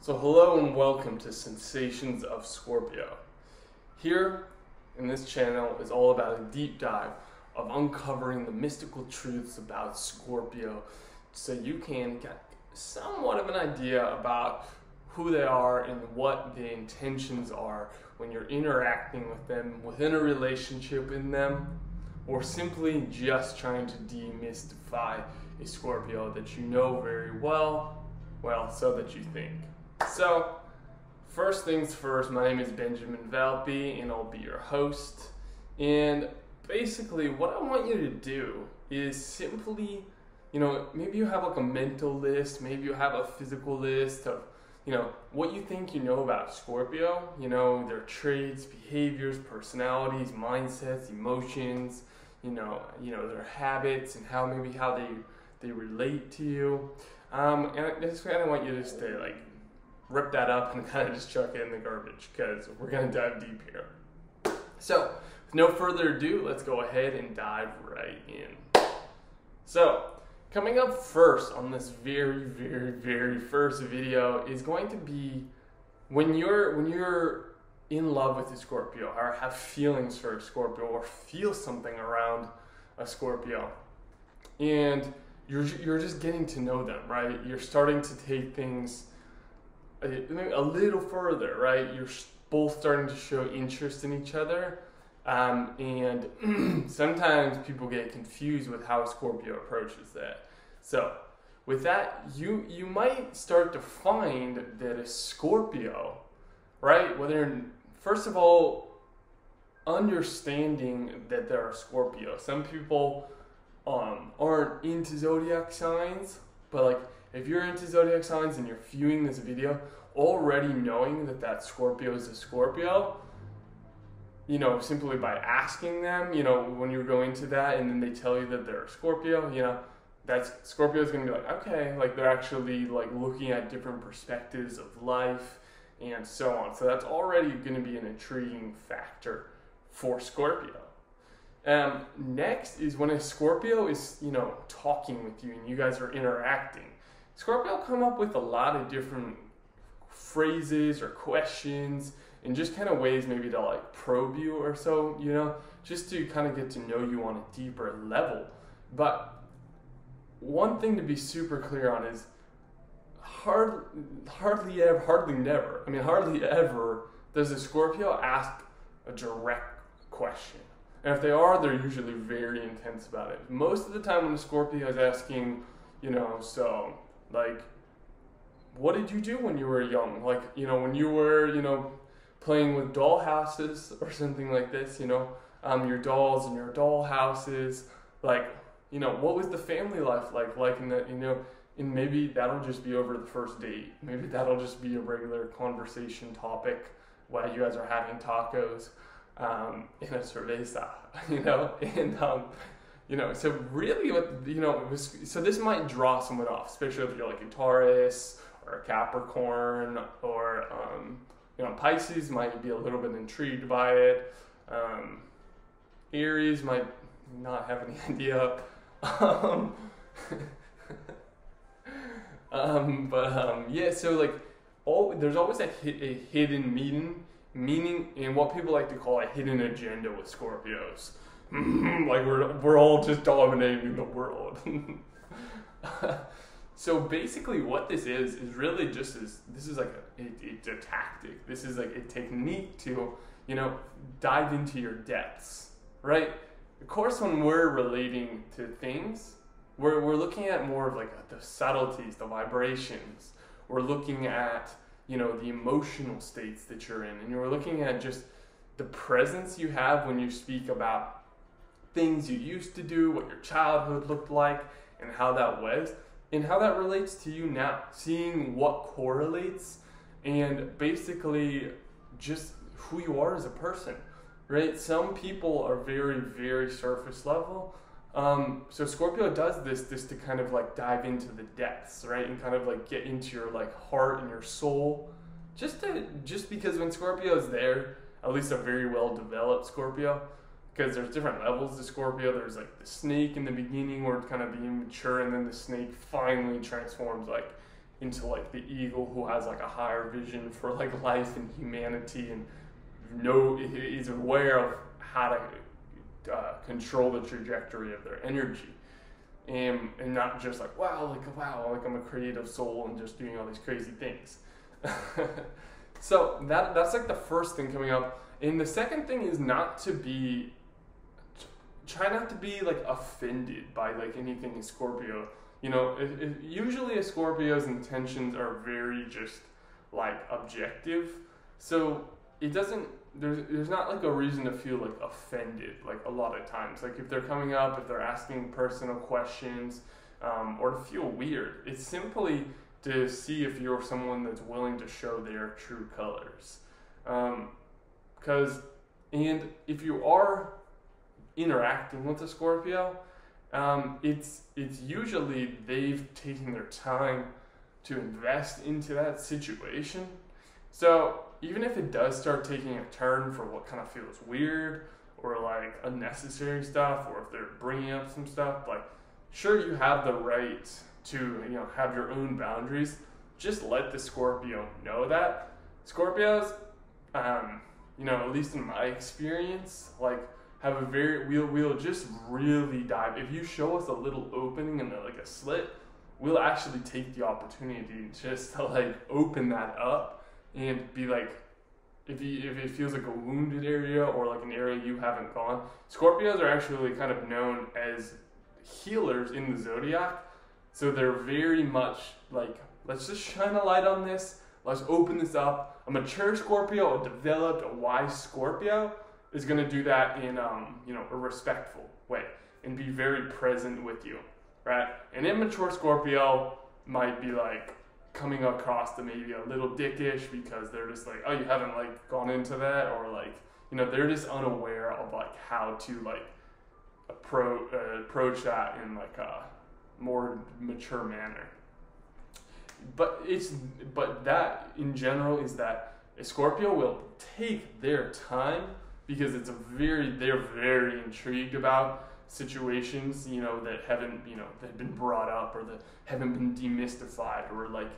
So hello and welcome to Sensations of Scorpio. Here in this channel is all about a deep dive of uncovering the mystical truths about Scorpio so you can get somewhat of an idea about who they are and what the intentions are when you're interacting with them within a relationship in them, or simply just trying to demystify a Scorpio that you know very well, so that you think. So, first things first, my name is Benjamin Valpy and I'll be your host. And basically what I want you to do is simply, maybe you have like a mental list, maybe you have a physical list of, what you think you know about Scorpio, their traits, behaviors, personalities, mindsets, emotions, their habits and how they relate to you. And I just kind of want you to stay rip that up and kind of just chuck it in the garbage because we're going to dive deep here. So, with no further ado, let's go ahead and dive right in. So, coming up first on this very, very, very first video is going to be when you're in love with a Scorpio or have feelings for a Scorpio or feel something around a Scorpio and you're just getting to know them, right? You're starting to take things a little further, right? You're both starting to show interest in each other, and sometimes people get confused with how a Scorpio approaches that. So with that, you might start to find that a Scorpio, right, first of all, understanding that there are Scorpios. Some people aren't into zodiac signs, but if you're into zodiac signs and you're viewing this video, already knowing that Scorpio is a Scorpio, simply by asking them, when you go into that and then they tell you that they're a Scorpio, Scorpio is going to be okay, they're actually looking at different perspectives of life and so on. So that's already going to be an intriguing factor for Scorpio. Next is when a Scorpio is, talking with you and you guys are interacting. Scorpio come up with a lot of different phrases or questions and just kind of ways maybe to probe you or so, just to kind of get to know you on a deeper level. But one thing to be super clear on is hardly ever does a Scorpio ask a direct question. And if they are, they're usually very intense about it. Most of the time when a Scorpio is asking, what did you do when you were young? When you were, playing with doll houses or something like this, your dolls and your doll houses, what was the family life like in that, and maybe that'll just be over the first date. Maybe that'll just be a regular conversation topic while you guys are having tacos in a cerveza, and, so really what, so this might draw someone off, especially if you're a Taurus or a Capricorn or, Pisces might be a little bit intrigued by it. Aries might not have any idea. Yeah, so there's always a hidden meaning and what people like to call a hidden agenda with Scorpios. We're all just dominating the world. So basically what this is really this is it's a tactic. This is a technique to, dive into your depths, right? Of course, when we're relating to things, we're looking at more of the subtleties, the vibrations. We're looking at, the emotional states that you're in, and you're looking at just the presence you have when you speak about things you used to do, what your childhood looked like, and how that was, and how that relates to you now. Seeing what correlates, and basically just who you are as a person, right? Some people are very, very surface level. So Scorpio does this to kind of dive into the depths, right? And kind of get into your heart and your soul. Just because when Scorpio is there, at least a very well developed Scorpio, because there's different levels to Scorpio. There's the snake in the beginning where it's kind of being mature, and then the snake finally transforms into like the eagle who has like a higher vision for like life and humanity and is aware of how to control the trajectory of their energy. And not just like, wow, like I'm a creative soul and just doing all these crazy things. So that's like the first thing coming up. And the second thing is try not to be like offended by like anything in Scorpio. You know, usually a Scorpio's intentions are very just like objective. So it doesn't, there's not like a reason to feel like offended like a lot of times. Like if they're coming up, if they're asking personal questions, or to feel weird, it's simply to see if you're someone that's willing to show their true colors. And if you are interacting with a Scorpio, it's usually they've taken their time to invest into that situation. So even if it does start taking a turn for what kind of feels weird or like unnecessary stuff, or if they're bringing up some stuff, like sure, you have the right to, you know, have your own boundaries. Just let the Scorpio know that. Scorpios, you know, at least in my experience, like have a we'll just really dive. If you show us a little opening and like a slit, we'll actually take the opportunity just to like open that up and be like, if it feels like a wounded area or like an area you haven't gone. Scorpios are actually kind of known as healers in the zodiac. So they're very much like, let's just shine a light on this. Let's open this up. A mature Scorpio, a developed, a wise Scorpio is going to do that in, you know, a respectful way and be very present with you, right? An immature Scorpio might be like coming across to maybe a little dickish because they're just like, oh, you haven't like gone into that, or like, you know, they're just unaware of like how to like approach that in like a more mature manner. But that in general is that a Scorpio will take their time because they're very intrigued about situations, you know, that haven't, you know, that have been brought up or that haven't been demystified, or like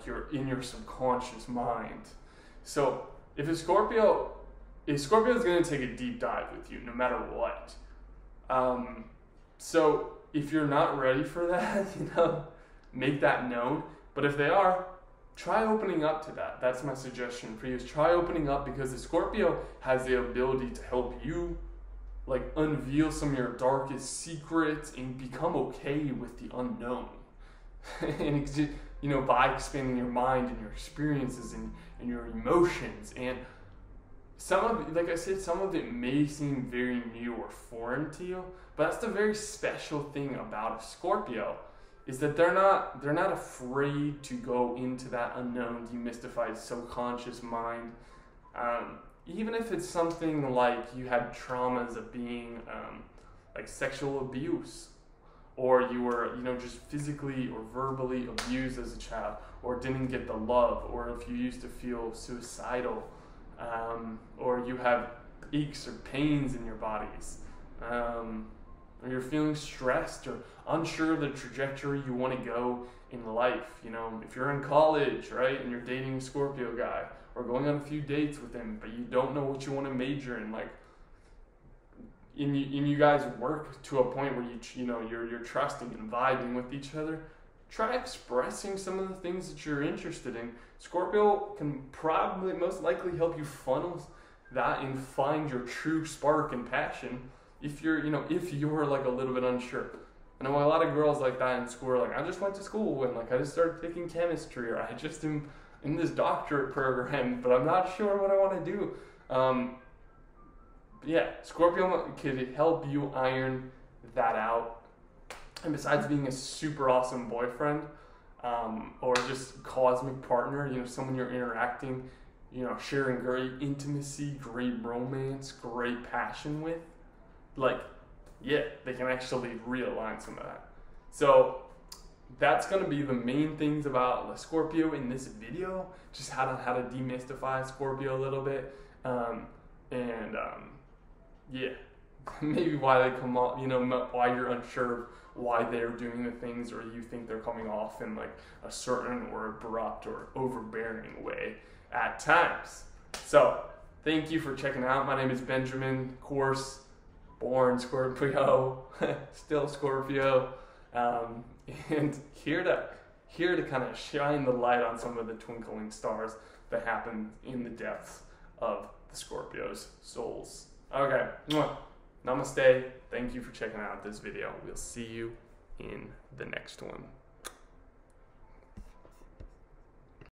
you're in your subconscious mind. So if a Scorpio is going to take a deep dive with you no matter what. So if you're not ready for that, you know, make that known. But if they are, try opening up to that. That's my suggestion for you, is try opening up, because the Scorpio has the ability to help you like unveil some of your darkest secrets and become okay with the unknown. And you know, by expanding your mind and your experiences and your emotions. And some of it, like I said, some of it may seem very new or foreign to you, but that's the very special thing about a Scorpio, is that they're not afraid to go into that unknown, demystified subconscious mind. Even if it's something like you had traumas of being like sexual abuse, or you were, you know, just physically or verbally abused as a child, or didn't get the love, or if you used to feel suicidal, or you have aches or pains in your bodies, or you're feeling stressed or unsure of the trajectory you want to go in life. You know, if you're in college, right, and you're dating a Scorpio guy, or going on a few dates with him, but you don't know what you want to major in, like, and you guys work to a point where you're trusting and vibing with each other, try expressing some of the things that you're interested in. Scorpio can probably most likely help you funnel that and find your true spark and passion if you're like a little bit unsure. I know a lot of girls like that in school are like, I just went to school and like I just started taking chemistry, or I just am in this doctorate program, but I'm not sure what I want to do. Yeah, Scorpio could help you iron that out. And besides being a super awesome boyfriend, or just cosmic partner, you know, someone you're interacting, you know, sharing great intimacy, great romance, great passion with, like, yeah, they can actually realign some of that. So that's going to be the main things about the Scorpio in this video, just how to demystify Scorpio a little bit, yeah, maybe why they come up, you know, why you're unsure of why they're doing the things, or you think they're coming off in like a certain or abrupt or overbearing way at times. So thank you for checking out. My name is Benjamin, of course, born Scorpio, still Scorpio, and here to kind of shine the light on some of the twinkling stars that happen in the depths of the Scorpio's souls. Okay, namaste. Thank you for checking out this video. We'll see you in the next one.